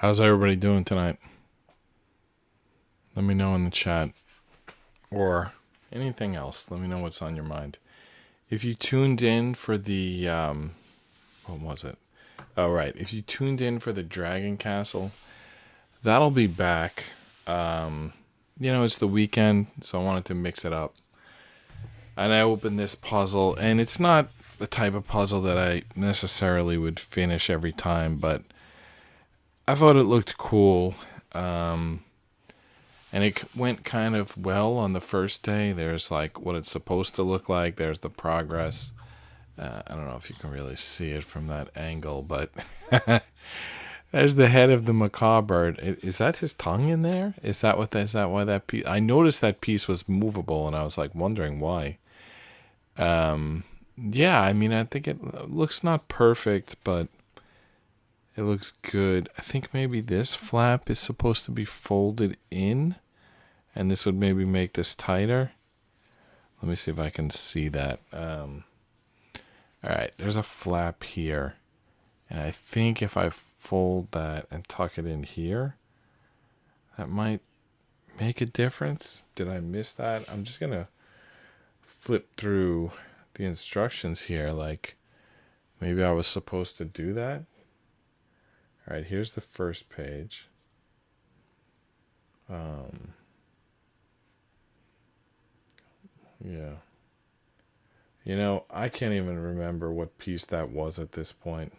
How's everybody doing tonight? Let me know in the chat or anything else. Let me know what's on your mind. If you tuned in for the, what was it? Oh, right. If you tuned in for the Dragon Castle, that'll be back. It's the weekend, so I wanted to mix it up. And I opened this puzzle, and it's not the type of puzzle that I necessarily would finish every time, but I thought it looked cool. And it went kind of well on the first day. There's like what it's supposed to look like. There's the progress. I don't know if you can really see it from that angle, but there's the head of the macaw bird. Is that his tongue in there? Is that why that piece? I noticed that piece was movable, and I was like wondering why. Yeah, I mean, I think it looks not perfect, but it looks good. I think maybe this flap is supposed to be folded in, and this would maybe make this tighter. Let me see if I can see that. All right, there's a flap here, and I think if I fold that and tuck it in here, that might make a difference. Did I miss that? I'm just gonna flip through the instructions here, like maybe I was supposed to do that. All right, here's the first page. Yeah. I can't even remember what piece that was at this point.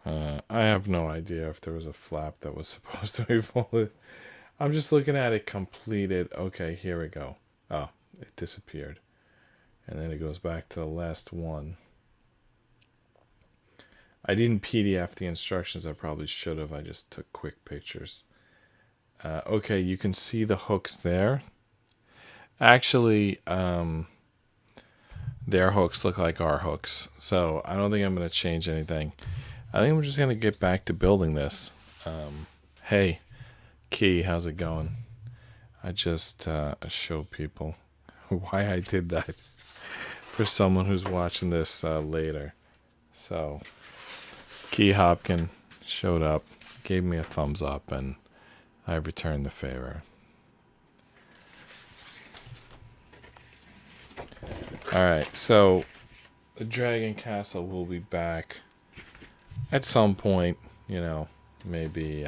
I have no idea if there was a flap that was supposed to be folded. I'm just looking at it completed. Okay, here we go. Oh, it disappeared. And then it goes back to the last one. I didn't PDF the instructions. I probably should have. I just took quick pictures. Okay, you can see the hooks there. Actually, their hooks look like our hooks. So I don't think I'm going to change anything. I think I'm just going to get back to building this. Hey, Key, how's it going? I just showed people why I did that for someone who's watching this later. So Key Hopkin showed up, gave me a thumbs up, and I returned the favor. Alright, so the Dragon Castle will be back at some point, maybe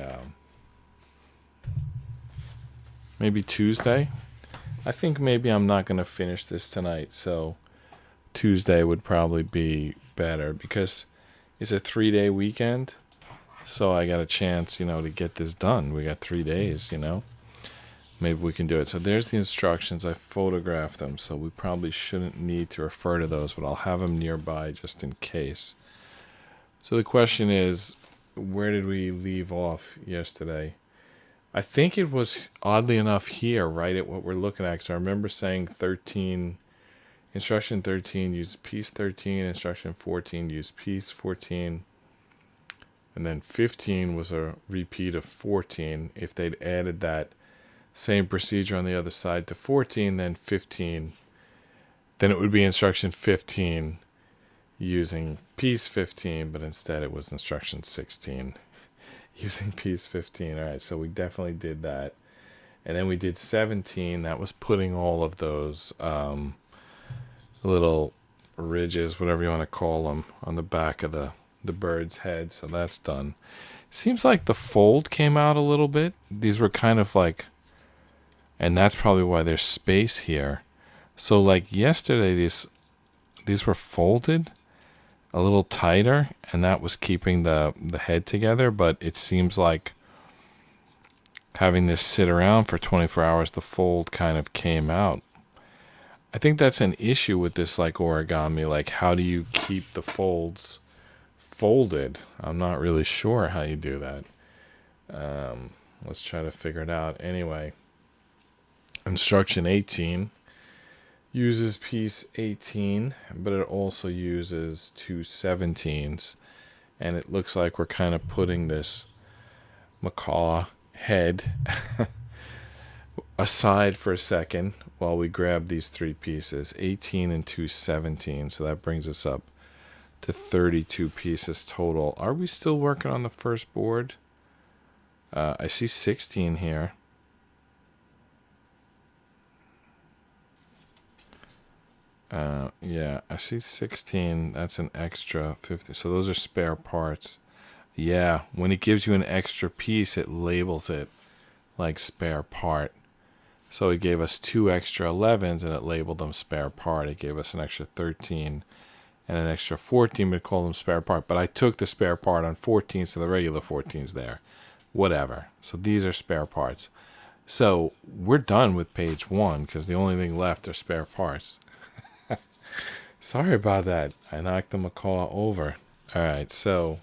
Tuesday. I think maybe I'm not going to finish this tonight, so Tuesday would probably be better because it's a 3-day weekend, so I got a chance, to get this done. We got 3 days, Maybe we can do it. So there's the instructions. I photographed them, so we probably shouldn't need to refer to those, but I'll have them nearby just in case. So the question is, where did we leave off yesterday? I think it was, oddly enough, here, right at what we're looking at. So I remember saying 13, instruction 13, use piece 13, instruction 14, use piece 14. And then 15 was a repeat of 14. If they'd added that same procedure on the other side to 14, then 15, then it would be instruction 15 using piece 15, but instead it was instruction 16 using piece 15. All right, so we definitely did that. And then we did 17. That was putting all of those little ridges, whatever you want to call them, on the back of the bird's head. So that's done. Seems like the fold came out a little bit. These were kind of like, and that's probably why there's space here. So like yesterday, these were folded a little tighter, and that was keeping the head together. But it seems like having this sit around for 24 hours, the fold kind of came out. I think that's an issue with this like origami. Like, how do you keep the folds folded? I'm not really sure how you do that. Let's try to figure it out. Anyway, instruction 18 uses piece 18, but it also uses 2 17s. And it looks like we're kind of putting this macaw head aside for a second while we grab these 3 pieces, 18 and 2 17. So that brings us up to 32 pieces total. Are we still working on the first board? I see 16 here. Yeah, I see 16. That's an extra 50. So those are spare parts. Yeah, when it gives you an extra piece, it labels it like spare part. So it gave us 2 extra 11s and it labeled them spare part. It gave us an extra 13 and an extra 14, but it called them spare part. But I took the spare part on 14, so the regular 14's there. Whatever. So these are spare parts. So we're done with page 1 because the only thing left are spare parts. Sorry about that. I knocked the Macaw over. All right, so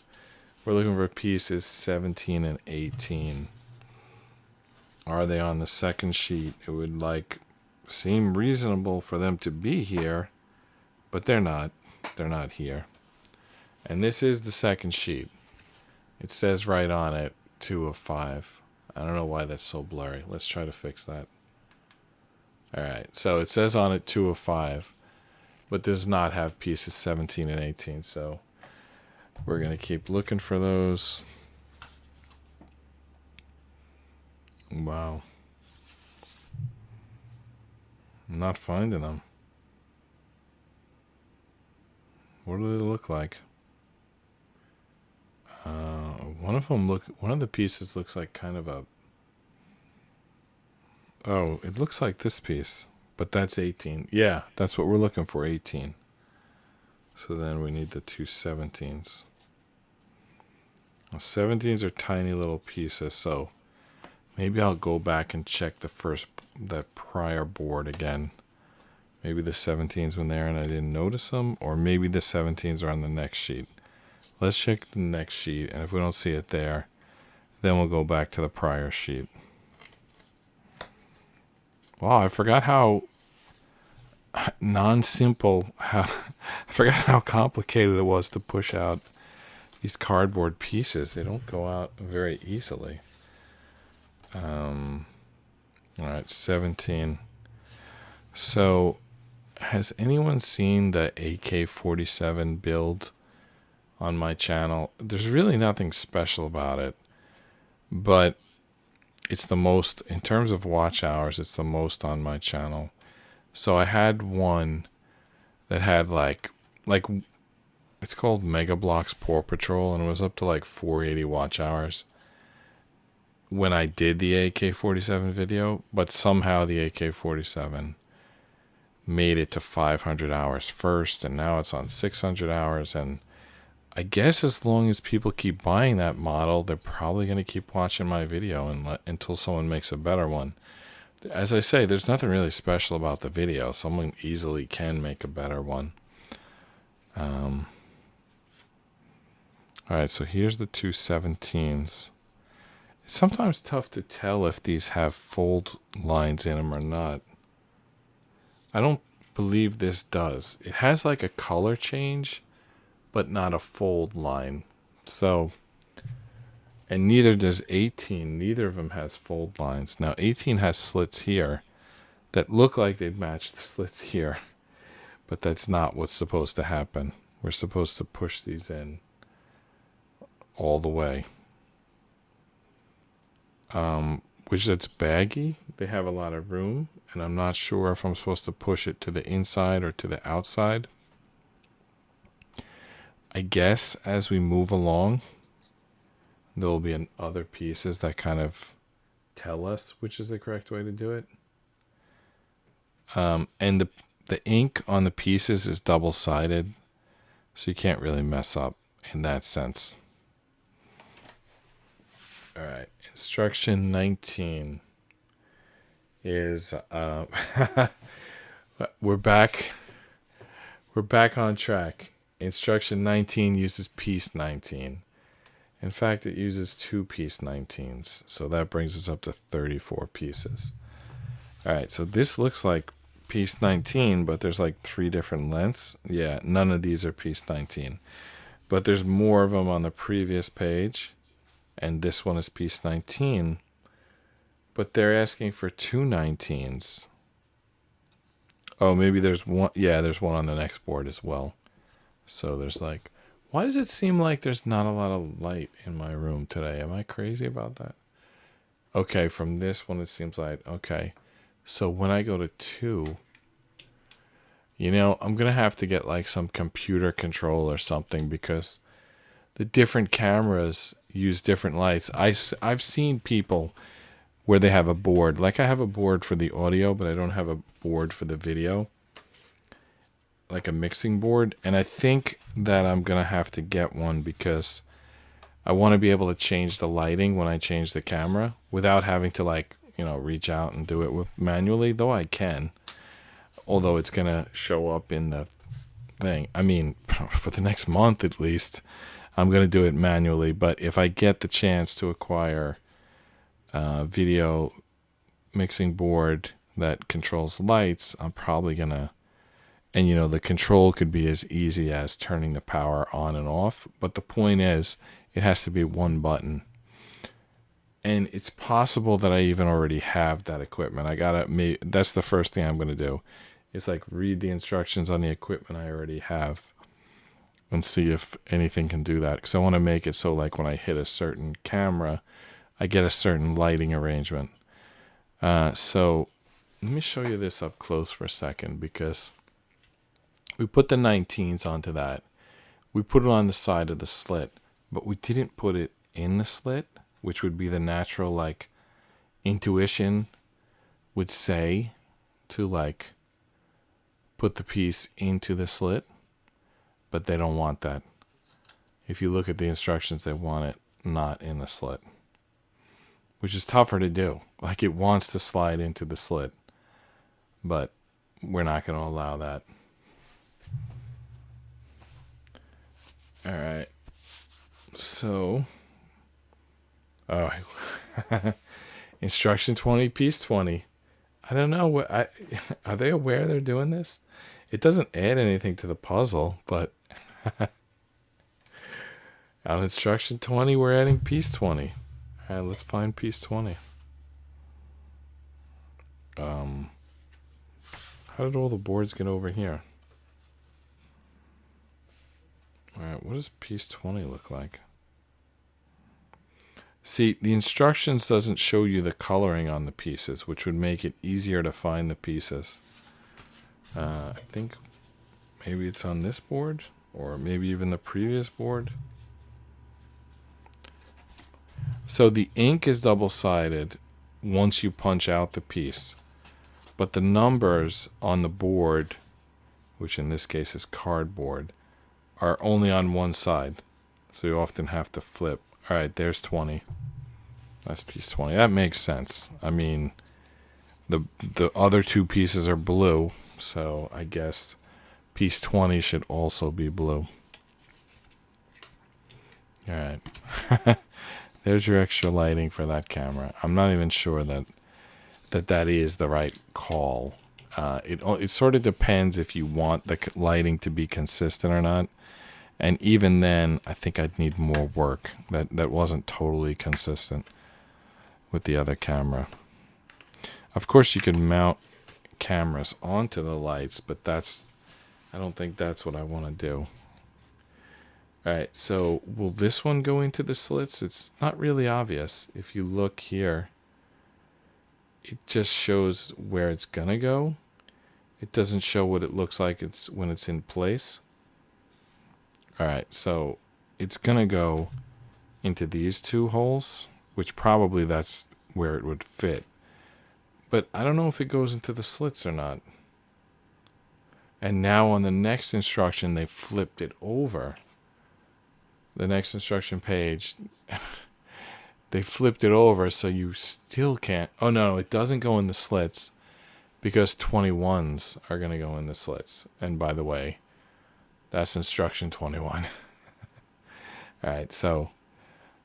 we're looking for pieces 17 and 18. Are they on the second sheet? It would seem reasonable for them to be here, but they're not. They're not here. And this is the second sheet. It says right on it 2 of 5. I don't know why that's so blurry. Let's try to fix that. All right, so it says on it 2 of 5, but does not have pieces 17 and 18. So we're going to keep looking for those. Wow. I'm not finding them. What do they look like? One of the pieces looks like kind of a... Oh, it looks like this piece, but that's 18. Yeah, that's what we're looking for, 18. So then we need the 2 17s. Well, 17s are tiny little pieces, so maybe I'll go back and check that prior board again. Maybe the 17s were there and I didn't notice them, or maybe the 17s are on the next sheet. Let's check the next sheet, and if we don't see it there, then we'll go back to the prior sheet. Wow, I forgot how I forgot how complicated it was to push out these cardboard pieces. They don't go out very easily. All right, 17. So, has anyone seen the AK-47 build on my channel? There's really nothing special about it, but it's the most, in terms of watch hours, it's the most on my channel. So I had one that had like it's called Mega Bloks Paw Patrol, and it was up to like 480 watch hours when I did the AK-47 video, but somehow the AK-47 made it to 500 hours first, and now it's on 600 hours, and I guess as long as people keep buying that model, they're probably going to keep watching my video until someone makes a better one. As I say, there's nothing really special about the video. Someone easily can make a better one. All right, so here's the 2 17s. It's sometimes tough to tell if these have fold lines in them or not. I don't believe this does. It has like a color change, but not a fold line. So, and neither does 18. Neither of them has fold lines. Now 18 has slits here that look like they'd match the slits here, but that's not what's supposed to happen. We're supposed to push these in all the way. Which that's baggy. They have a lot of room, and I'm not sure if I'm supposed to push it to the inside or to the outside. I guess as we move along, there will be other pieces that kind of tell us which is the correct way to do it. And the ink on the pieces is double-sided, so you can't really mess up in that sense. All right, instruction 19 is we're back on track. Instruction 19 uses piece 19. In fact, it uses 2 piece 19s, so that brings us up to 34 pieces. All right, so this looks like piece 19, but there's like 3 different lengths. Yeah, none of these are piece 19, but there's more of them on the previous page, and this one is piece 19, but they're asking for 2 19s. Oh, maybe there's one. Yeah, there's one on the next board as well. So there's like, why does it seem like there's not a lot of light in my room today? Am I crazy about that? Okay, from this one it seems like, okay. So when I go to 2, I'm going to have to get like some computer control or something, because the different cameras use different lights. I've seen people where they have a board. Like I have a board for the audio, but I don't have a board for the video. Like a mixing board. And I think that I'm going to have to get one, because I want to be able to change the lighting when I change the camera without having to reach out and do it manually, though I can. Although it's going to show up in the thing. I mean, for the next month at least, I'm going to do it manually. But if I get the chance to acquire a video mixing board that controls lights, I'm probably going to. And, the control could be as easy as turning the power on and off. But the point is, it has to be one button. And it's possible that I even already have that equipment. That's the first thing I'm going to do. Is like read the instructions on the equipment I already have and see if anything can do that. Because I want to make it so like when I hit a certain camera, I get a certain lighting arrangement. So let me show you this up close for a second, because we put the 19s onto that. We put it on the side of the slit, but we didn't put it in the slit, which would be the natural, like, intuition would say to, like, put the piece into the slit, but they don't want that. If you look at the instructions, they want it not in the slit, which is tougher to do. Like, it wants to slide into the slit, but we're not going to allow that. All right. So, instruction 20, piece 20. I don't know. Are they aware they're doing this? It doesn't add anything to the puzzle, but on instruction 20, we're adding piece 20. All right, let's find piece 20. How did all the boards get over here? All right, what does piece 20 look like? See, the instructions doesn't show you the coloring on the pieces, which would make it easier to find the pieces. I think maybe it's on this board, or maybe even the previous board. So the ink is double-sided once you punch out the piece, but the numbers on the board, which in this case is cardboard, are only on one side. So you often have to flip. All right, there's 20. That's piece 20. That makes sense. I mean, the other two pieces are blue, so I guess piece 20 should also be blue. All right. There's your extra lighting for that camera. I'm not even sure that is the right call. It sort of depends if you want the lighting to be consistent or not. And even then, I think I'd need more work. That wasn't totally consistent with the other camera. Of course, you could mount cameras onto the lights, but I don't think that's what I want to do. All right, so will this one go into the slits? It's not really obvious. If you look here, it just shows where it's going to go. It doesn't show what it looks like when it's in place. All right, so it's going to go into these two holes, which probably that's where it would fit. But I don't know if it goes into the slits or not. And now on the next instruction, they flipped it over. The next instruction page, they flipped it over so you still can't. Oh, no, it doesn't go in the slits because 21s are going to go in the slits. And by the way, that's instruction 21. All right, so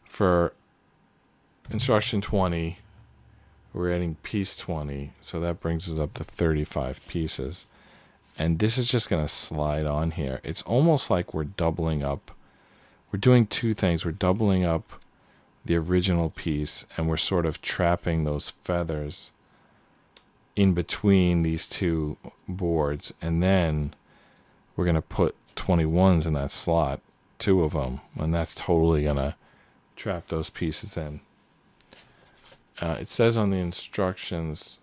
for instruction 20, we're adding piece 20. So that brings us up to 35 pieces. And this is just going to slide on here. It's almost like we're doubling up. We're doing two things. We're doubling up the original piece, and we're sort of trapping those feathers in between these two boards. And then we're going to put 21s in that slot, 2 of them, and that's totally going to trap those pieces in. It says on the instructions,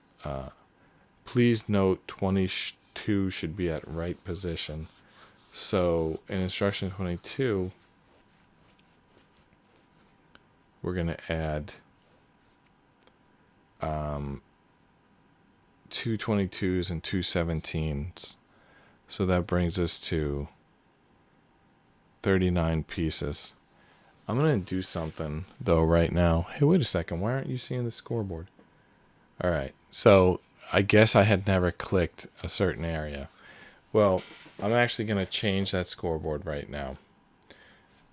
please note 22 should be at right position. So in instruction 22, we're going to add 2 22s and 2 17s. So that brings us to 39 pieces. I'm going to do something, though, right now. Hey, wait a second. Why aren't you seeing the scoreboard? All right. So I guess I had never clicked a certain area. Well, I'm actually going to change that scoreboard right now.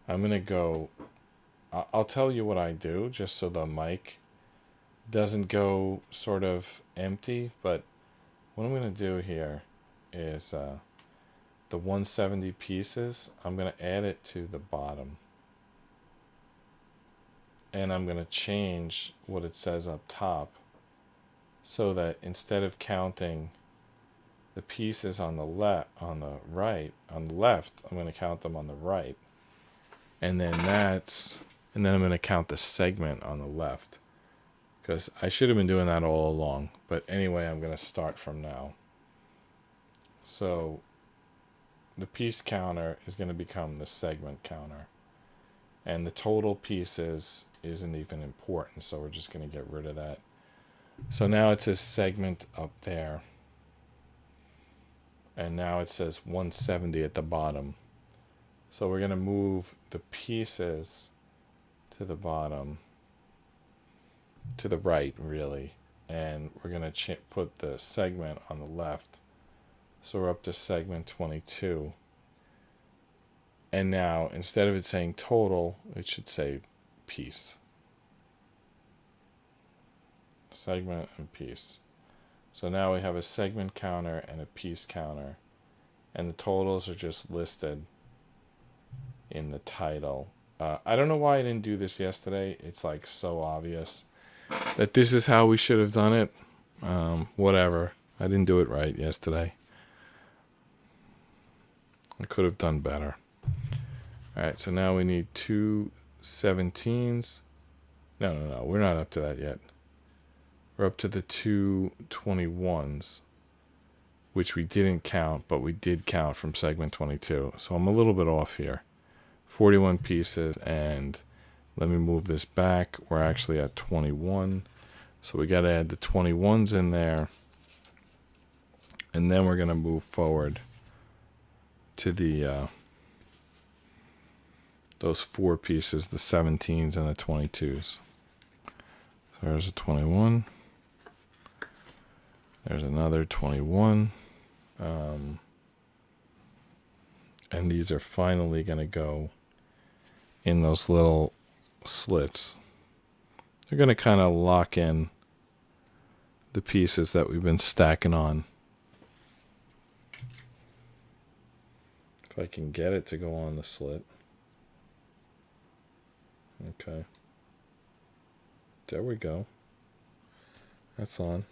I'm going to go... I'll tell you what I do, just so the mic doesn't go sort of empty. But what I'm going to do here is the 170 pieces, I'm going to add it to the bottom. And I'm going to change what it says up top so that instead of counting the pieces on the left, I'm going to count them on the right. And then I'm going to count the segment on the left. Because I should have been doing that all along. But anyway, I'm going to start from now. So the piece counter is going to become the segment counter. And the total pieces isn't even important, so we're just going to get rid of that. So now it says segment up there. And now it says 170 at the bottom. So we're going to move the pieces to the bottom, to the right, really. And we're going to put the segment on the left. So we're up to segment 22. And now, instead of it saying total, it should say piece. Segment and piece. So now we have a segment counter and a piece counter. And the totals are just listed in the title. I don't know why I didn't do this yesterday. It's like so obvious that this is how we should have done it. Whatever. I didn't do it right yesterday. I could have done better. Alright, so now we need 2 17s. No, we're not up to that yet. We're up to the 2 21s, which we didn't count, but we did count from segment 22. So I'm a little bit off here. 41 pieces, and let me move this back. We're actually at 21. So we got to add the 21s in there. And then we're going to move forward to the those 4 pieces, the 17s and the 22s. So there's a 21. There's another 21. And these are finally going to go in those little slits. They're going to kind of lock in the pieces that we've been stacking on. If I can get it to go on the slit. Okay. There we go. That's on.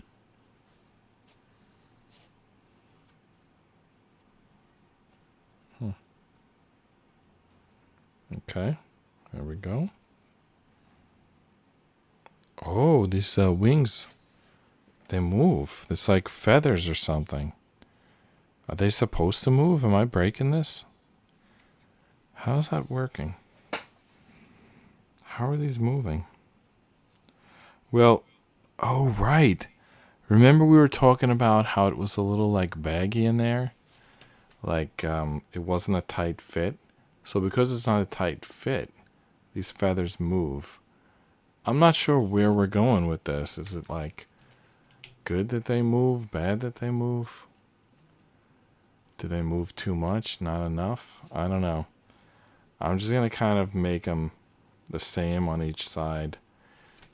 Okay. There we go. Oh, these wings, they move. It's like feathers or something. Are they supposed to move? Am I breaking this? How's that working? How are these moving? Well, oh, right. Remember we were talking about how it was a little like baggy in there? Like it wasn't a tight fit. So because it's not a tight fit, these feathers move. I'm not sure where we're going with this. Is it like good that they move, bad that they move? Do they move too much, not enough? I don't know. I'm just going to kind of make them the same on each side.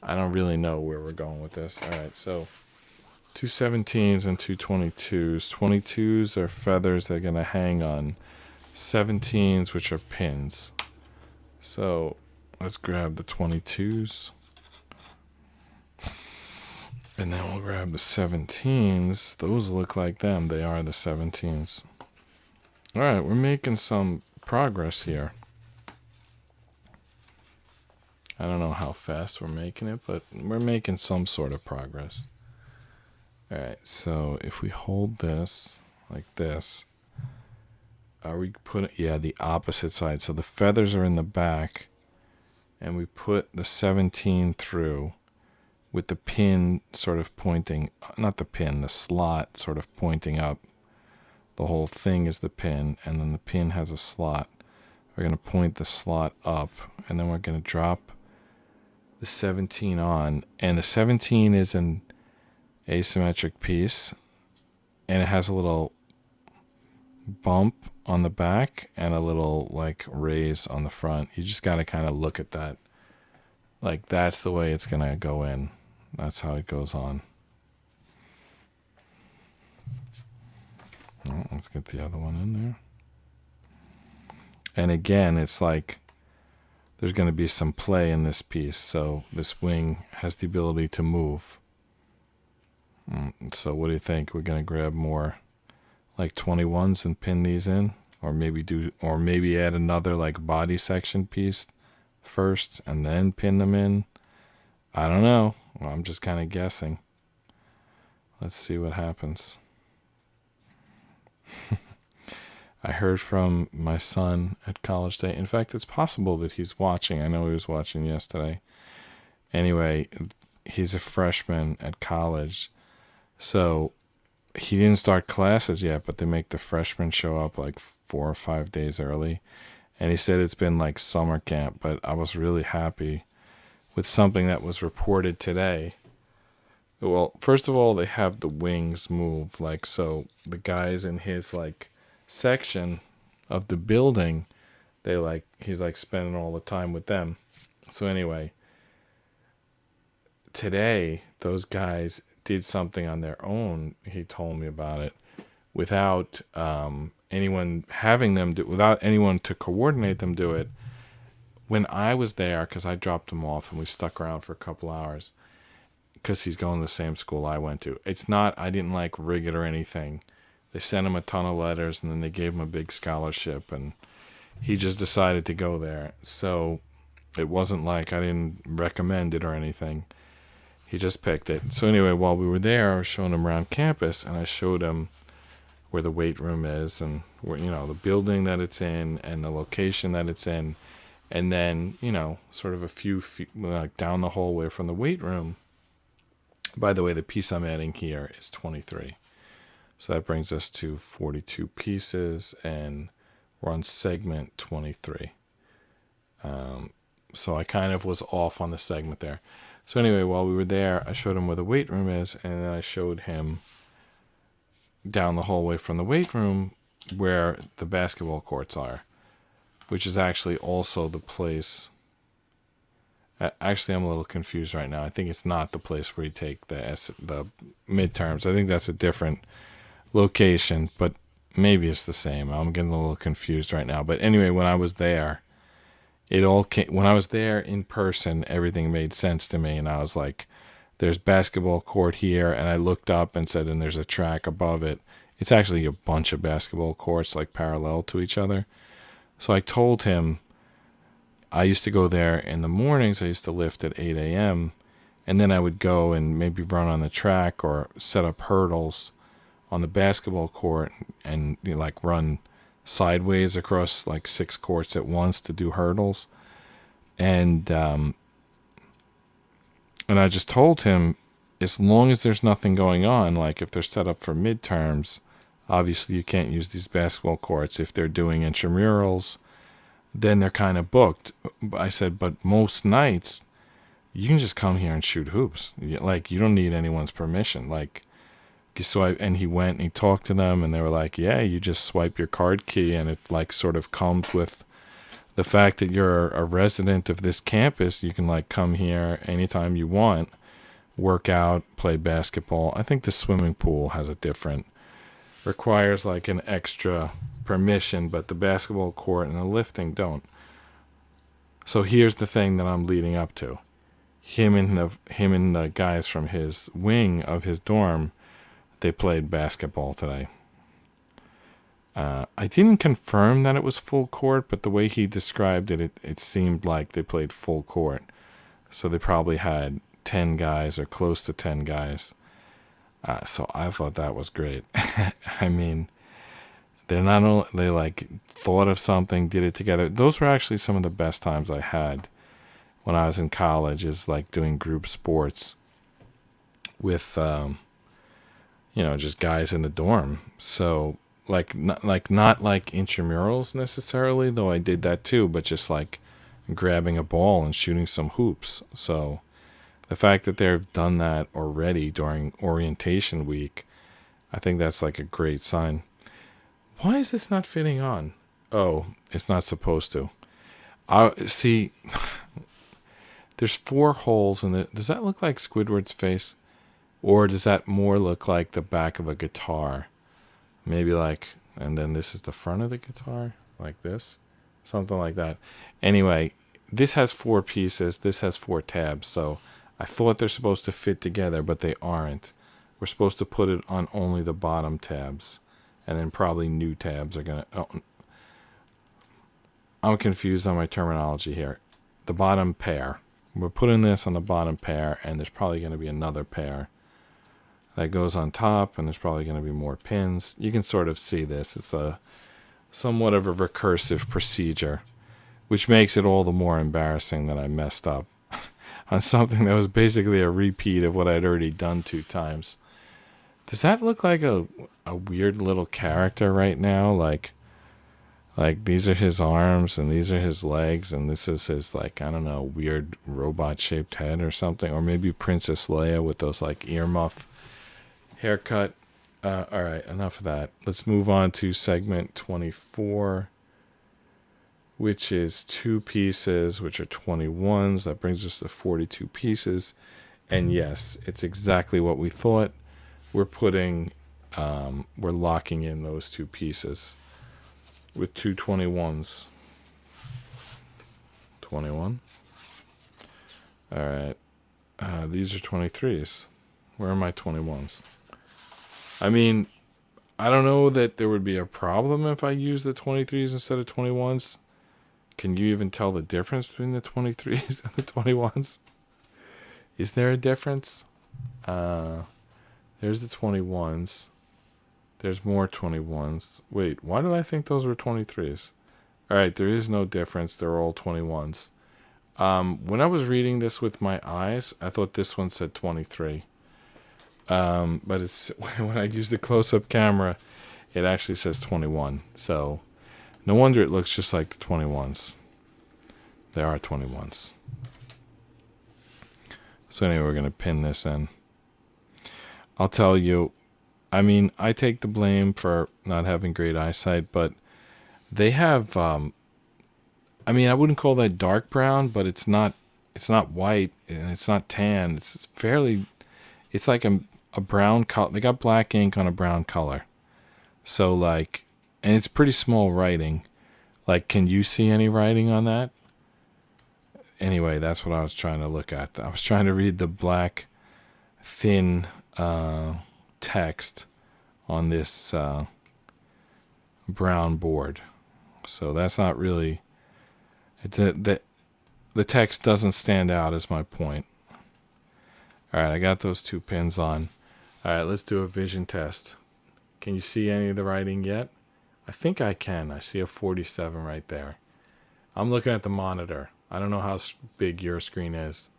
I don't really know where we're going with this. All right, so 2 17s and 2 22s. 22s are feathers that are going to hang on 17s, which are pins. So let's grab the 22s. And then we'll grab the 17s. Those look like them. They are the 17s. All right, we're making some progress here. I don't know how fast we're making it, but we're making some sort of progress. All right, so if we hold this like this, we put it, yeah, the opposite side. So the feathers are in the back, and we put the 17 through with the pin sort of pointing, not the pin, the slot sort of pointing up. The whole thing is the pin, and then the pin has a slot. We're going to point the slot up, and then we're going to drop the 17 on. And the 17 is an asymmetric piece, and it has a little bump on the back and a little like raise on the front. You just got to kind of look at that. Like that's the way it's going to go in. That's how it goes on. Oh, let's get the other one in there. And again, it's like there's going to be some play in this piece. So this wing has the ability to move. So what do you think? We're going to grab more like 21s and pin these in, or maybe add another like body section piece first and then pin them in. I don't know. Well, I'm just kind of guessing. Let's see what happens. I heard from my son at college day. In fact, it's possible that he's watching. I know he was watching yesterday. Anyway, he's a freshman at college. So he didn't start classes yet, but they make the freshmen show up like 4 or 5 days early. And he said it's been like summer camp, but I was really happy with something that was reported today. Well, first of all, they have the wings move. Like, so the guys in his like section of the building, he's like spending all the time with them. So anyway, today those guys did something on their own. He told me about it without anyone having them do, without anyone to coordinate them do it. When I was there, because I dropped him off and we stuck around for a couple hours, because he's going to the same school I went to. It's not, I didn't like rig it or anything. They sent him a ton of letters and then they gave him a big scholarship and he just decided to go there. So it wasn't like I didn't recommend it or anything. He just picked it. So anyway, while we were there, I was showing him around campus and I showed him where the weight room is and where, the building that it's in and the location that it's in. And then, sort of a few feet like down the hallway from the weight room. By the way, the piece I'm adding here is 23. So that brings us to 42 pieces, and we're on segment 23. So I kind of was off on the segment there. So anyway, while we were there, I showed him where the weight room is, and then I showed him down the hallway from the weight room where the basketball courts are, which is actually also the place. Actually, I'm a little confused right now. I think it's not the place where you take the midterms. I think that's a different location, but maybe it's the same. I'm getting a little confused right now. But anyway, when I was there, when I was there in person, everything made sense to me. And I was like, there's basketball court here. And I looked up and said, and there's a track above it. It's actually a bunch of basketball courts like parallel to each other. So I told him, I used to go there in the mornings. I used to lift at 8 a.m. And then I would go and maybe run on the track or set up hurdles on the basketball court and like run sideways across like 6 courts at once to do hurdles. And I just told him, as long as there's nothing going on, like if they're set up for midterms, obviously you can't use these basketball courts. If they're doing intramurals, then they're kind of booked. I said, but most nights you can just come here and shoot hoops. Like, you don't need anyone's permission. Like, so and he went and he talked to them and they were like, yeah, you just swipe your card key and it like sort of comes with the fact that you're a resident of this campus. You can like come here anytime you want, work out, play basketball. I think the swimming pool has requires like an extra permission, but the basketball court and the lifting don't. So here's the thing that I'm leading up to. Him and the guys from his wing of his dorm, they played basketball today. I didn't confirm that it was full court, but the way he described it, it seemed like they played full court. So they probably had 10 guys or close to 10 guys. So I thought that was great. I mean, they're not only, they like thought of something, did it together. Those were actually some of the best times I had when I was in college, is like doing group sports with, just guys in the dorm. So not like intramurals necessarily, though I did that too, but just like grabbing a ball and shooting some hoops. So the fact that they've done that already during orientation week, I think that's like a great sign. Why is this not fitting on? Oh, it's not supposed to. I see. There's 4 holes in it. Does that look like Squidward's face? Or does that more look like the back of a guitar? Maybe like, and then this is the front of the guitar, like this. Something like that. Anyway, this has 4 pieces. This has 4 tabs. So I thought they're supposed to fit together, but they aren't. We're supposed to put it on only the bottom tabs. And then probably new tabs are going to... Oh, I'm confused on my terminology here. The bottom pair. We're putting this on the bottom pair, and there's probably going to be another pair that goes on top, and there's probably going to be more pins. You can sort of see this. It's a somewhat of a recursive procedure, which makes it all the more embarrassing that I messed up on something that was basically a repeat of what I'd already done 2 times. Does that look like a weird little character right now? Like these are his arms and these are his legs and this is his, like, I don't know, weird robot shaped head or something, or maybe Princess Leia with those like earmuff haircut. All right, enough of that. Let's move on to segment 24, which is 2 pieces, which are 21s. That brings us to 42 pieces. And yes, it's exactly what we thought. We're locking in those 2 pieces with 2 21s. 21. All right. These are 23s. Where are my 21s? I mean, I don't know that there would be a problem if I use the 23s instead of 21s. Can you even tell the difference between the 23s and the 21s? Is there a difference? There's the 21s. There's more 21s. Wait, why did I think those were 23s? All right, there is no difference. They're all 21s. When I was reading this with my eyes, I thought this one said 23. But it's when I use the close-up camera, it actually says 21. So no wonder it looks just like the 21s. They are 21s. So anyway, we're going to pin this in. I'll tell you, I mean, I take the blame for not having great eyesight, but they have, I mean, I wouldn't call that dark brown, but it's not white and it's not tan. It's fairly, it's like a brown color. They got black ink on a brown color. So like, and it's pretty small writing. Like, can you see any writing on that? Anyway, that's what I was trying to look at. I was trying to read the black, thin text on this brown board. So that's not really... The text doesn't stand out, is my point. All right, I got those 2 pins on. All right, let's do a vision test. Can you see any of the writing yet? I think I can. I see a 47 right there. I'm looking at the monitor. I don't know how big your screen is.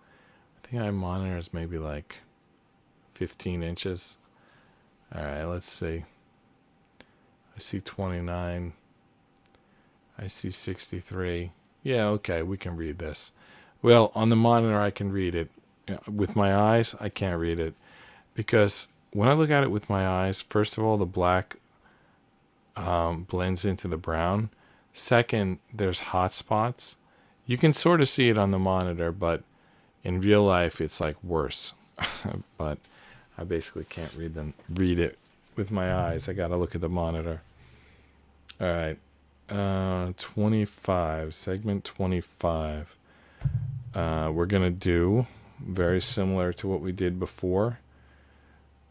I think my monitor is maybe like 15 inches. All right, let's see. I see 29. I see 63. Yeah, okay, we can read this. Well, on the monitor, I can read it. With my eyes, I can't read it. Because when I look at it with my eyes, first of all, the black blends into the brown. Second, there's hot spots. You can sort of see it on the monitor, but in real life, it's like worse. But I basically can't read it with my eyes. I got to look at the monitor. All right. 25, segment 25. We're going to do very similar to what we did before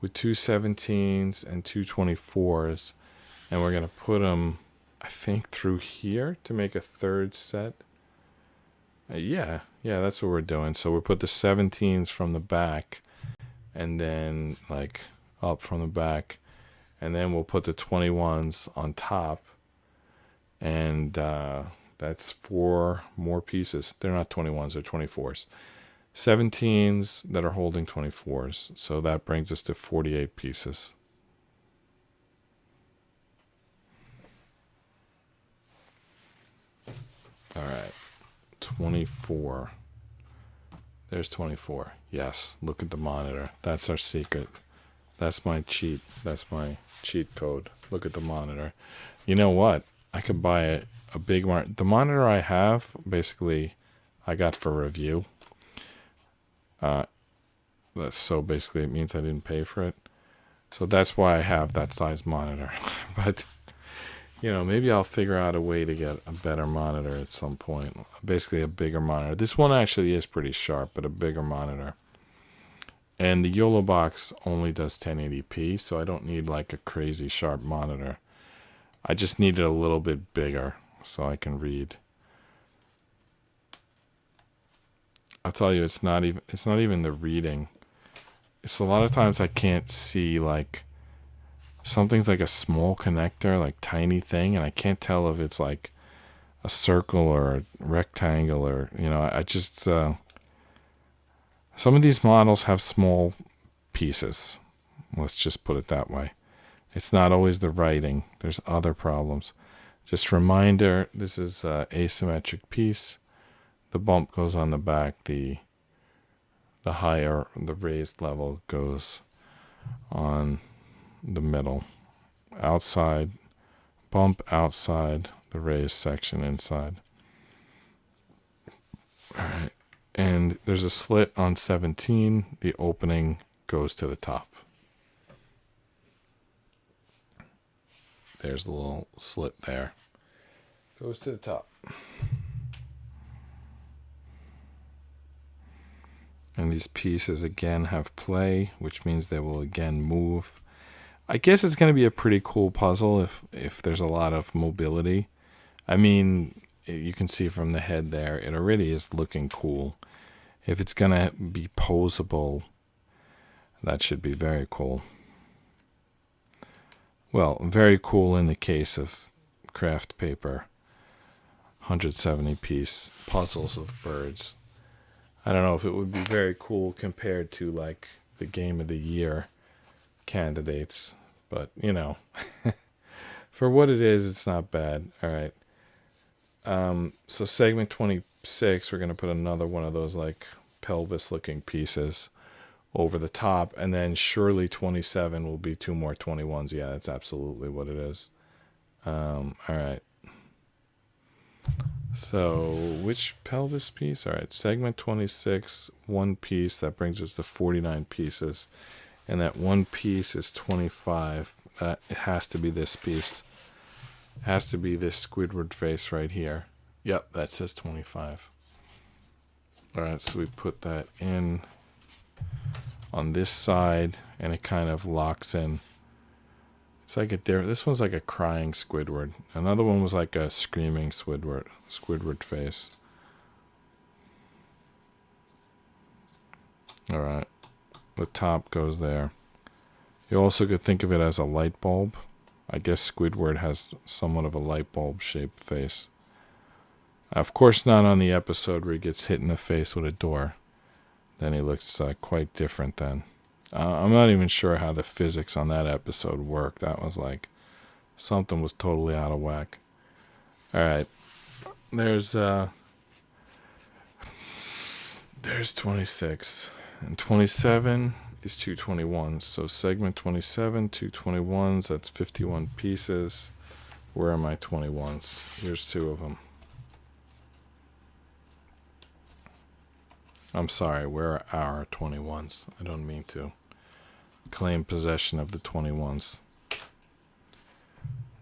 with 2 17s and 2 24s. And we're going to put them, I think, through here to make a third set. Yeah, that's what we're doing. So we'll put the 17s from the back, and then like up from the back, and then we'll put the 21s on top, and that's 4 more pieces. They're not 21s, they're 24s. 17s that are holding 24s. So that brings us to 48 pieces. All right, 24. There's 24. Yes, look at the monitor. That's our secret. That's my cheat. That's my cheat code. Look at the monitor. You know what? I could buy a big monitor. The monitor I have, basically, I got for review. So basically it means I didn't pay for it. So that's why I have that size monitor. But, maybe I'll figure out a way to get a better monitor at some point. Basically a bigger monitor. This one actually is pretty sharp, but a bigger monitor. And the YOLO box only does 1080p, so I don't need like a crazy sharp monitor. I just need it a little bit bigger so I can read. I'll tell you, it's not even the reading. It's a lot of times I can't see, like, something's like a small connector, like tiny thing, and I can't tell if it's like a circle or a rectangle or, I just, some of these models have small pieces. Let's just put it that way. It's not always the writing. There's other problems. Just reminder, this is an asymmetric piece. The bump goes on the back. The higher, the raised level goes on the middle. Outside, bump outside, the raised section inside. All right. And there's a slit on 17. The opening goes to the top. There's the little slit there. Goes to the top. And these pieces again have play, which means they will again move. I guess it's going to be a pretty cool puzzle if there's a lot of mobility. I mean, you can see from the head there, it already is looking cool. If it's going to be posable, that should be very cool. Well, very cool in the case of craft paper, 170-piece puzzles of birds. I don't know if it would be very cool compared to like the Game of the Year candidates, but for what it is, it's not bad. All right. So segment 26, we're going to put another one of those like pelvis looking pieces over the top, and then surely 27 will be 2 more 21s. Yeah, that's absolutely what it is. All right. So which pelvis piece? All right, segment 26, 1 piece. That brings us to 49 pieces. And that 1 piece is 25. It has to be this piece. It has to be this Squidward face right here. Yep, that says 25. All right, so we put that in on this side, and it kind of locks in. It's like this one's like a crying Squidward. Another one was like a screaming Squidward face. All right, the top goes there. You also could think of it as a light bulb. I guess Squidward has somewhat of a light bulb shaped face. Of course, not on the episode where he gets hit in the face with a door. Then he looks quite different then. I'm not even sure how the physics on that episode worked. That was like, something was totally out of whack. All right. There's 26. And 27 is 2 21s. So segment 27, 2 21s. That's 51 pieces. Where are my 21s? Here's 2 of them. I'm sorry, where are our 21s? I don't mean to claim possession of the 21s.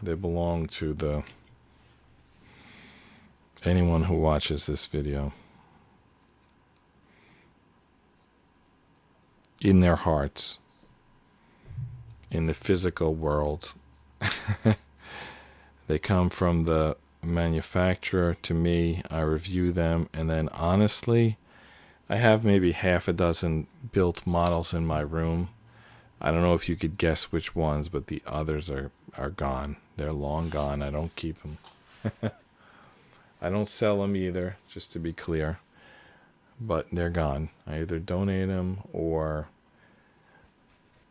They belong to anyone who watches this video. In their hearts. In the physical world. They come from the manufacturer to me. I review them, and then honestly, I have maybe half a dozen built models in my room. I don't know if you could guess which ones, but the others are gone. They're long gone. I don't keep them. I don't sell them either, just to be clear. But they're gone. I either donate them or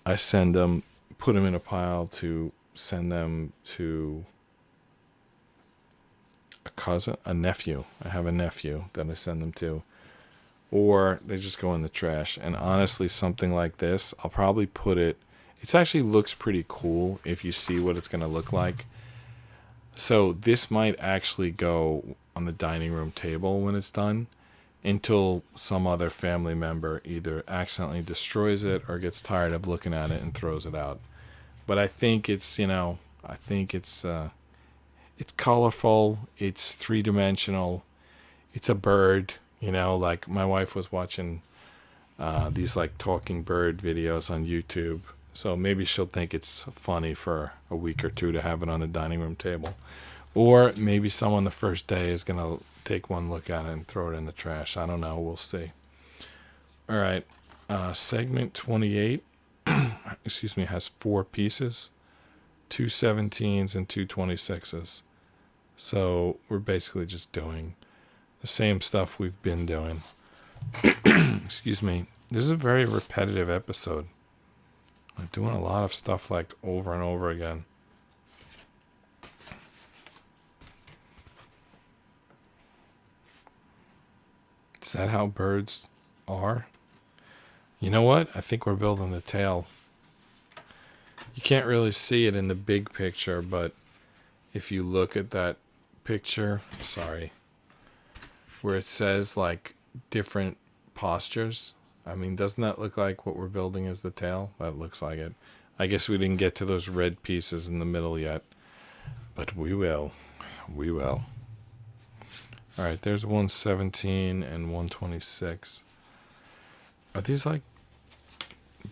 I send them, put them in a pile to send them to a cousin, a nephew. I have a nephew that I send them to. Or they just go in the trash. And honestly, something like this, I'll probably put it... It actually looks pretty cool if you see what it's going to look like. So this might actually go on the dining room table when it's done until some other family member either accidentally destroys it or gets tired of looking at it and throws it out. But I think it's, it's colorful, it's three-dimensional, it's a bird, like my wife was watching these like talking bird videos on YouTube. So maybe she'll think it's funny for a week or two to have it on the dining room table. Or maybe someone the first day is going to take one look at it and throw it in the trash. I don't know. We'll see. All right. Segment 28, has 4 pieces, 2 17s and 2 26s. So we're basically just doing the same stuff we've been doing. Excuse me. This is a very repetitive episode. I'm doing a lot of stuff like over and over again. Is that how birds are? You know what? I think we're building the tail. You can't really see it in the big picture, but if you look at that picture, where it says like different postures, I mean, doesn't that look like what we're building is the tail? That looks like it. I guess we didn't get to those red pieces in the middle yet, but we will. We will. All right, there's 117 and 126. Are these like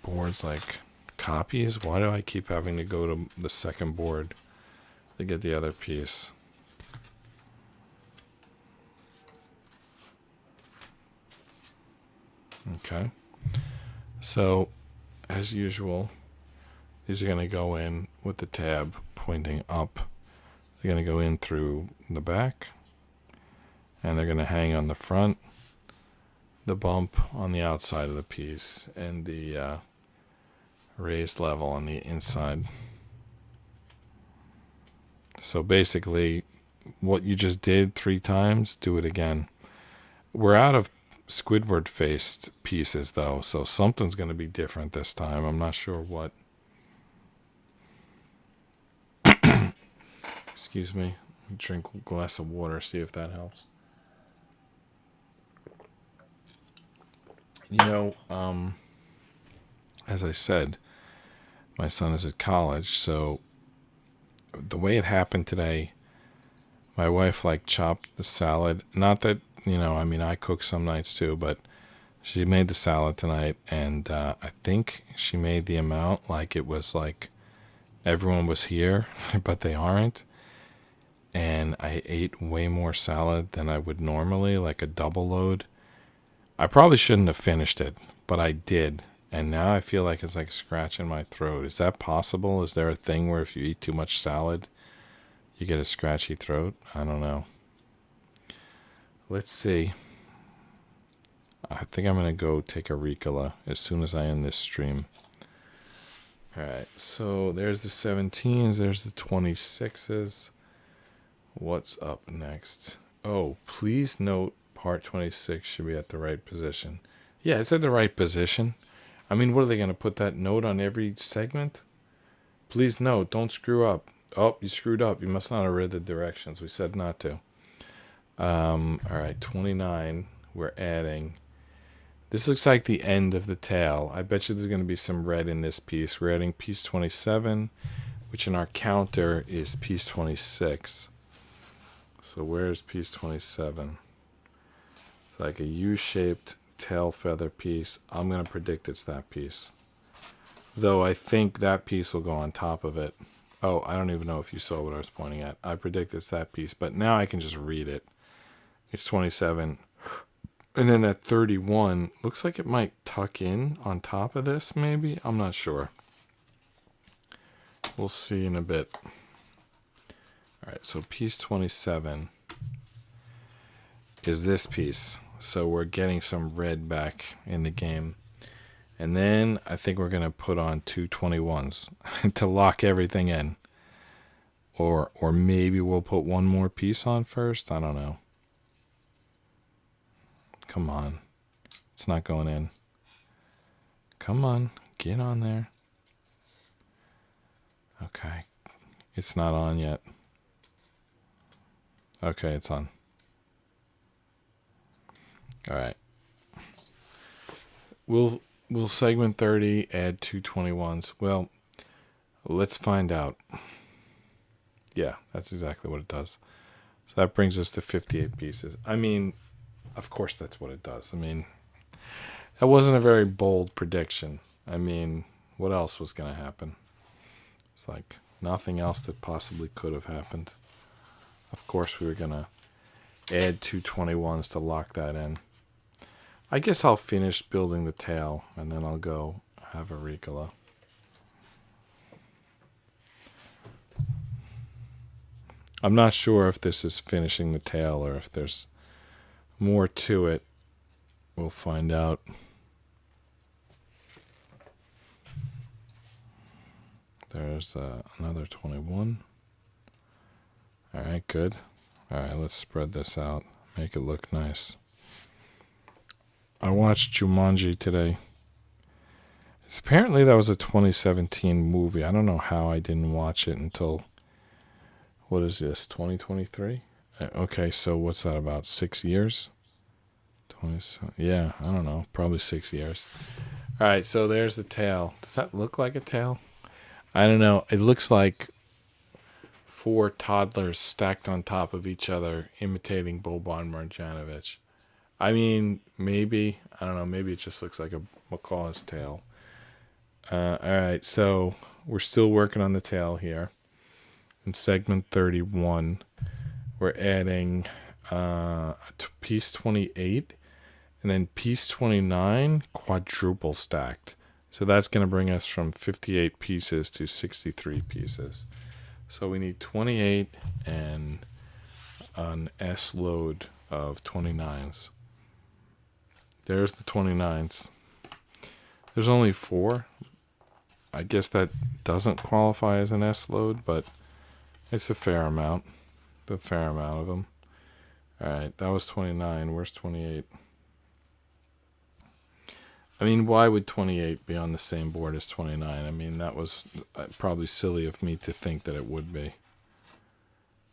boards, like copies? Why do I keep having to go to the second board to get the other piece? Okay. So, as usual, these are going to go in with the tab pointing up. They're going to go in through the back, and they're going to hang on the front, the bump on the outside of the piece, and the raised level on the inside. So basically, what you just did 3 times, do it again. We're out of Squidward-faced pieces, though, so something's going to be different this time. I'm not sure what. Excuse me. Drink a glass of water, see if that helps. As I said, my son is at college, so the way it happened today, my wife chopped the salad. Not that, I cook some nights too, but she made the salad tonight, and I think she made the amount like it was like everyone was here, but they aren't. And I ate way more salad than I would normally, like a double load. I probably shouldn't have finished it, but I did. And now I feel like it's like scratching my throat. Is that possible? Is there a thing where if you eat too much salad, you get a scratchy throat? I don't know. Let's see. I think I'm going to go take a Ricola as soon as I end this stream. All right, so there's the 17s. There's the 26s. What's up next? Oh, please note part 26 should be at the right position. Yeah, it's at the right position. I mean, what are they going to put that note on every segment? Please note, don't screw up. Oh, you screwed up. You must not have read the directions. We said not to. All right, 29. We're adding. This looks like the end of the tail. I bet you there's going to be some red in this piece. We're adding piece 27, which in our counter is piece 26. So where's piece 27? It's like a U-shaped tail feather piece. I'm going to predict it's that piece. Though I think that piece will go on top of it. Oh, I don't even know if you saw what I was pointing at. I predict it's that piece, but now I can just read it. It's 27. And then at 31, looks like it might tuck in on top of this, maybe? I'm not sure. We'll see in a bit. All right, so piece 27 is this piece. So we're getting some red back in the game. And then I think we're going to put on 2 21s to lock everything in. Or maybe we'll put one more piece on first. I don't know. Come on. It's not going in. Come on. Get on there. Okay. It's not on yet. Okay, it's on. All right. We'll segment 30, add 2 21s. Well, let's find out. Yeah, that's exactly what it does. So that brings us to 58 pieces. I mean, of course that's what it does. I mean, that wasn't a very bold prediction. I mean, what else was going to happen? It's like nothing else that possibly could have happened. Of course we were going to add 2 21s to lock that in. I guess I'll finish building the tail, and then I'll go have a Ricola. I'm not sure if this is finishing the tail or if there's more to it. We'll find out. There's another 21. All right, good. All right, let's spread this out. Make it look nice. I watched Jumanji today. Apparently that was a 2017 movie. I don't know how I didn't watch it until... What is this, 2023? Okay, so what's that, about 6 years? 20, yeah, I don't know, probably 6 years. All right, so there's the tail. Does that look like a tail? I don't know. It looks like 4 toddlers stacked on top of each other, imitating Boban Marjanovic. I mean, maybe. I don't know. Maybe it just looks like a Macaw's tail. All right, so we're still working on the tail here. In segment 31, we're adding piece 28 and then piece 29 quadruple stacked. So that's going to bring us from 58 pieces to 63 pieces. So we need 28 and an S load of 29s. There's the 29s. There's only 4. I guess that doesn't qualify as an S load, but it's a fair amount. A fair amount of them. Alright, that was 29. Where's 28? I mean, why would 28 be on the same board as 29? I mean, that was probably silly of me to think that it would be.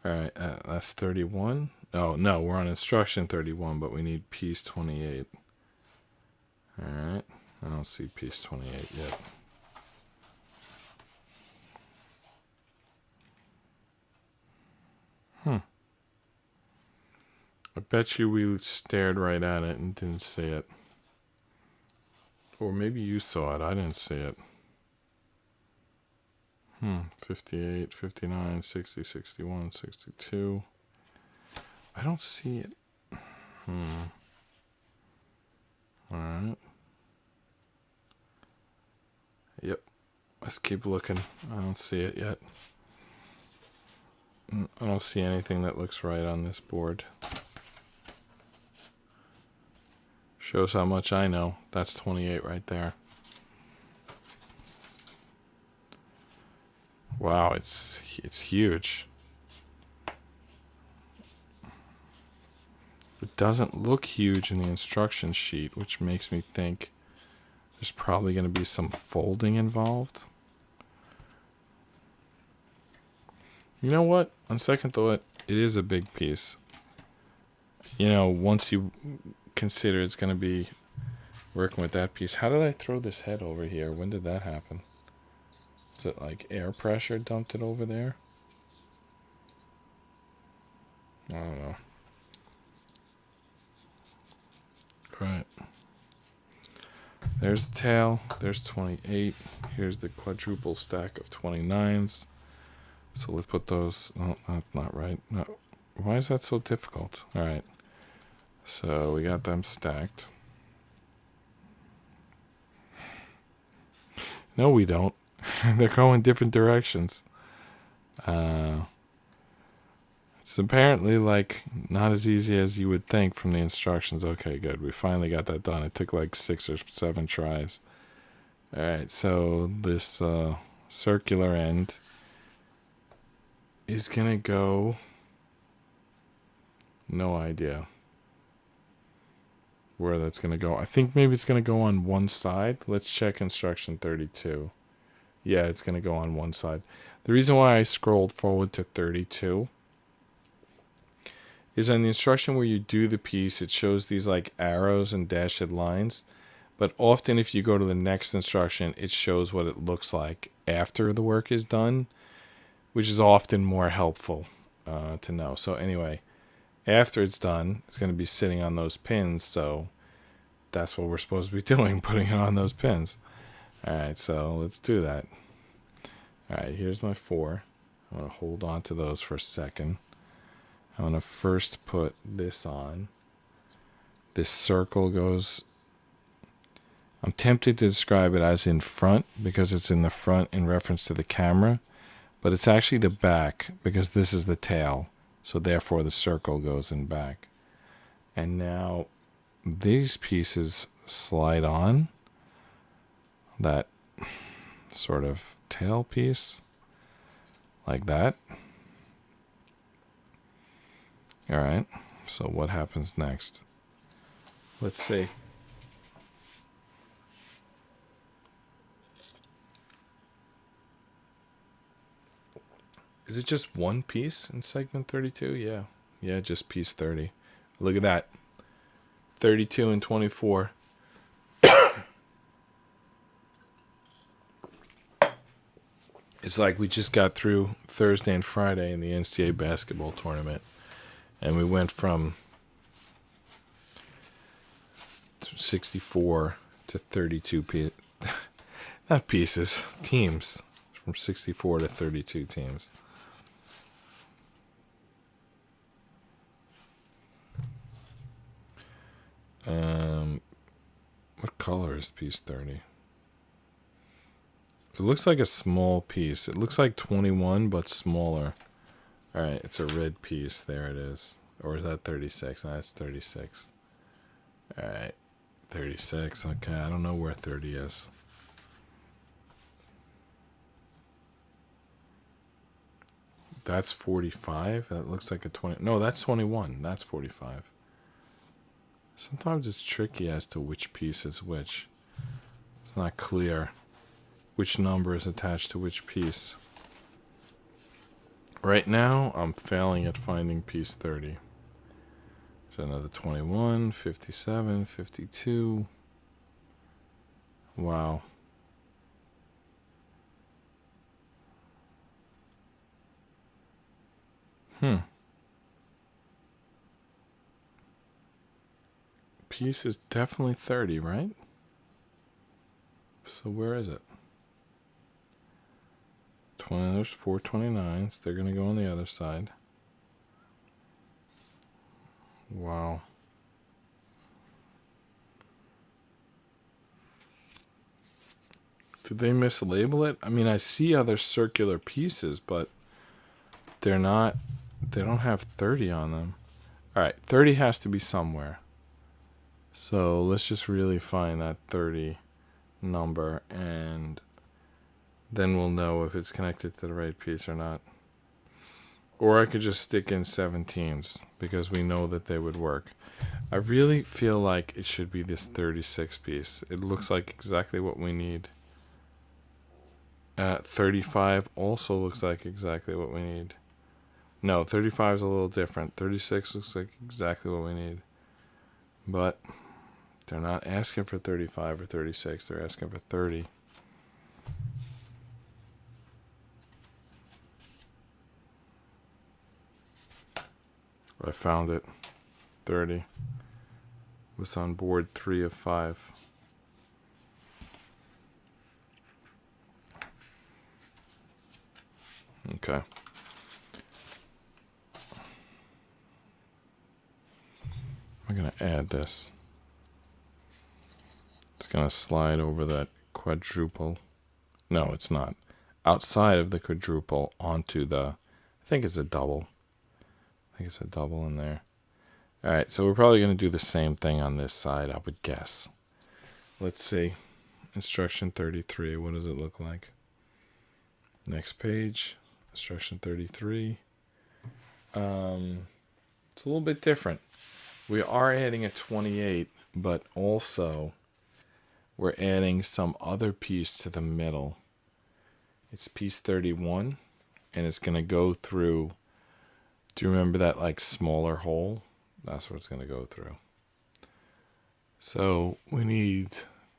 Alright, that's 31. Oh, no, we're on instruction 31, but we need piece 28. Alright, I don't see piece 28 yet. I bet you we stared right at it and didn't see it. Or maybe you saw it. I didn't see it. 58, 59, 60, 61, 62. I don't see it. Alright. Yep. Let's keep looking. I don't see it yet. I don't see anything that looks right on this board. Shows how much I know. That's 28 right there. Wow, it's huge. It doesn't look huge in the instruction sheet, which makes me think there's probably going to be some folding involved. You know what? On second thought, it is a big piece. You know, once you consider it's going to be working with that piece. How did I throw this head over here? When did that happen? Is it like air pressure dumped it over there? I don't know. Right. There's the tail. There's 28. Here's the quadruple stack of 29s. So let's put those. Oh, that's not right. No. Why is that so difficult? All right. So we got them stacked. No, we don't. They're going different directions. It's apparently like not as easy as you would think from the instructions. Okay, good. We finally got that done. It took like 6 or 7 tries. All right, so this circular end is gonna go. No idea where that's gonna go. I think maybe it's gonna go on one side. Let's check instruction 32. Yeah, it's gonna go on one side. The reason why I scrolled forward to 32 is on the instruction where you do the piece, it shows these like arrows and dashed lines. But often if you go to the next instruction, it shows what it looks like after the work is done, which is often more helpful to know. So anyway, after it's done, it's going to be sitting on those pins. So that's what we're supposed to be doing, putting it on those pins. All right, so let's do that. All right, here's my 4. I'm going to hold on to those for a second. I'm going to first put this on. This circle goes... I'm tempted to describe it as in front because it's in the front in reference to the camera, but it's actually the back because this is the tail, so therefore the circle goes in back. And now these pieces slide on that sort of tail piece like that. All right, so what happens next? Let's see. Is it just one piece in segment 32? Yeah. Yeah, just piece 30. Look at that. 32 and 24. It's like we just got through Thursday and Friday in the NCAA basketball tournament. And we went from 64 to 32 not pieces, teams. From 64 to 32 teams. What color is piece 30? It looks like a small piece. It looks like 21, but smaller. All right, it's a red piece. There it is. Or is that 36? No, that's 36. All right, 36. Okay, I don't know where 30 is. That's 45. That looks like a 20. No, that's 21. That's 45. Sometimes it's tricky as to which piece is which. It's not clear which number is attached to which piece. Right now, I'm failing at finding piece 30. So another 21, 57, 52. Wow. Piece is definitely 30, right? So where is it? 20, there's 4 29s. They're going to go on the other side. Wow. Did they mislabel it? I mean, I see other circular pieces, but they're not, they don't have 30 on them. All right, 30 has to be somewhere. So let's just really find that 30 number, and then we'll know if it's connected to the right piece or not. Or I could just stick in 17s because we know that they would work. I really feel like it should be this 36 piece. It looks like exactly what we need. 35 also looks like exactly what we need. No, 35 is a little different. 36 looks like exactly what we need. But they're not asking for 35 or 36. They're asking for 30. I found it. 30. It was on board 3 of 5. Okay. We're going to add this. It's going to slide over that quadruple. No, it's not. Outside of the quadruple onto the, I think it's a double. I think it's a double in there. All right, so we're probably going to do the same thing on this side, I would guess. Let's see. Instruction 33, what does it look like? Next page, instruction 33. It's a little bit different. We are adding a 28, but also we're adding some other piece to the middle. It's piece 31, and it's going to go through. Do you remember that like smaller hole? That's what it's going to go through. So we need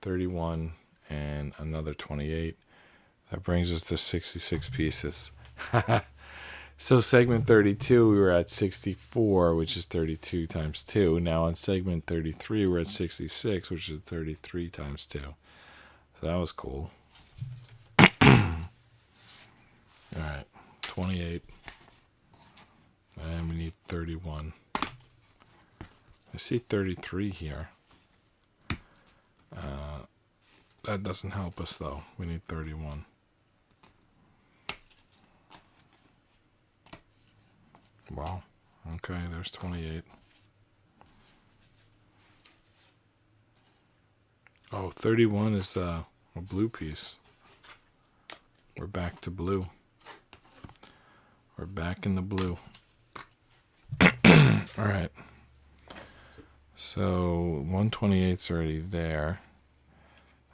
31 and another 28. That brings us to 66 pieces. So segment 32, we were at 64, which is 32 times 2. Now on segment 33, we're at 66, which is 33 times 2. So that was cool. All right, 28. And we need 31. I see 33 here. That doesn't help us, though. We need 31. Wow. Okay, there's 28. Oh, 31 is a blue piece. We're back to blue. We're back in the blue. All right. So 128's already there.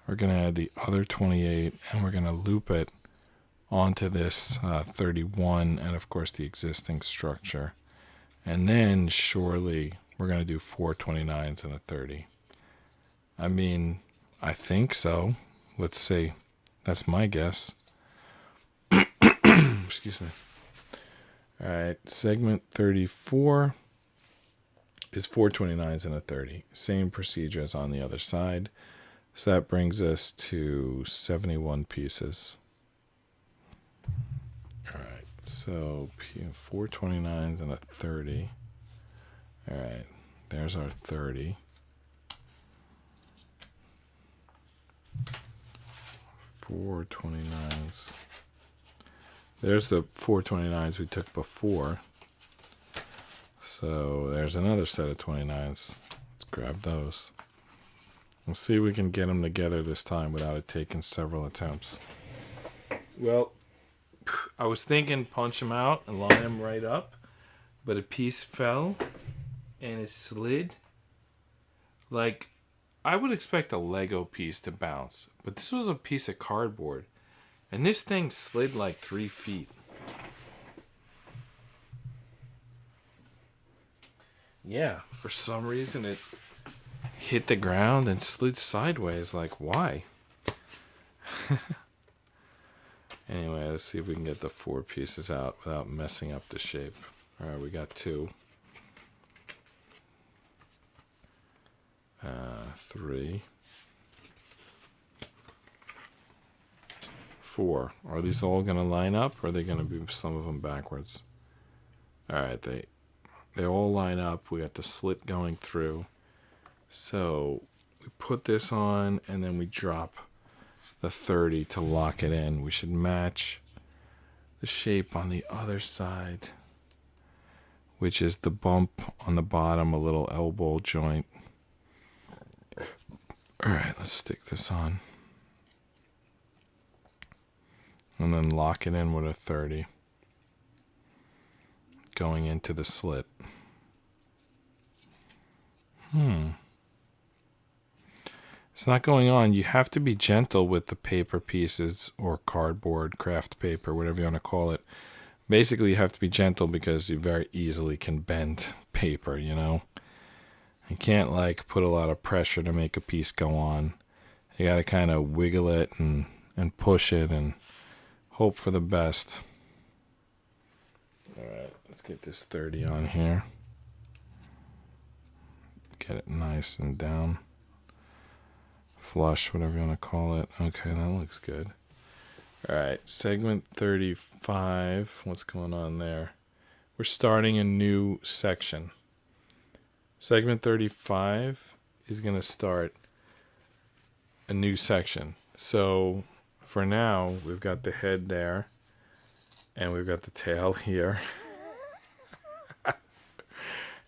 We're going to add the other 28, and we're going to loop it onto this 31 and, of course, the existing structure. And then, surely, we're going to do 4 29s and a 30. I mean, I think so. Let's see. That's my guess. Excuse me. All right, segment 34 is 4 29s and a 30. Same procedure as on the other side. So that brings us to 71 pieces. All right, so 4 29s and a 30. All right, there's our 30. 4 29s. There's the 4 29s we took before. So there's another set of 29s. Let's grab those. We'll see if we can get them together this time without it taking several attempts. Well, I was thinking punch them out and line them right up, but a piece fell and it slid. Like, I would expect a Lego piece to bounce, but this was a piece of cardboard, and this thing slid like 3 feet. Yeah, for some reason it hit the ground and slid sideways. Like, why? Anyway, let's see if we can get the 4 pieces out without messing up the shape. All right, we got 2. 3. 4. Are these all going to line up, or are they going to be some of them backwards? All right, they all line up. We got the slit going through. So we put this on, and then we drop the 30 to lock it in. We should match the shape on the other side, which is the bump on the bottom, a little elbow joint. All right, let's stick this on. And then lock it in with a 30 going into the slit. It's not going on. You have to be gentle with the paper pieces or cardboard, craft paper, whatever you want to call it. Basically, you have to be gentle because you very easily can bend paper, you know? You can't, like, put a lot of pressure to make a piece go on. You got to kind of wiggle it and push it and hope for the best. All right, let's get this 30 on here. Get it nice and down. Flush, whatever you want to call it. Okay, that looks good. All right, segment 35. What's going on there? We're starting a new section. Segment 35 is going to start a new section. So for now, we've got the head there, and we've got the tail here.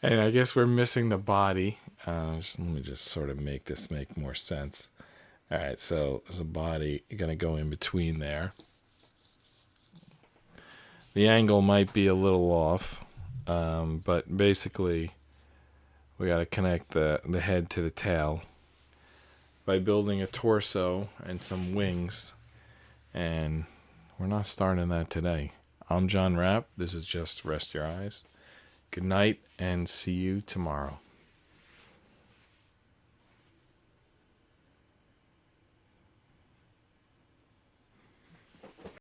And I guess we're missing the body. Let me just sort of make this make more sense. All right, so there's a body going to go in between there. The angle might be a little off, but basically we got to connect the head to the tail by building a torso and some wings, and we're not starting that today. I'm John Rapp. This is Just Rest Your Eyes. Good night, and see you tomorrow.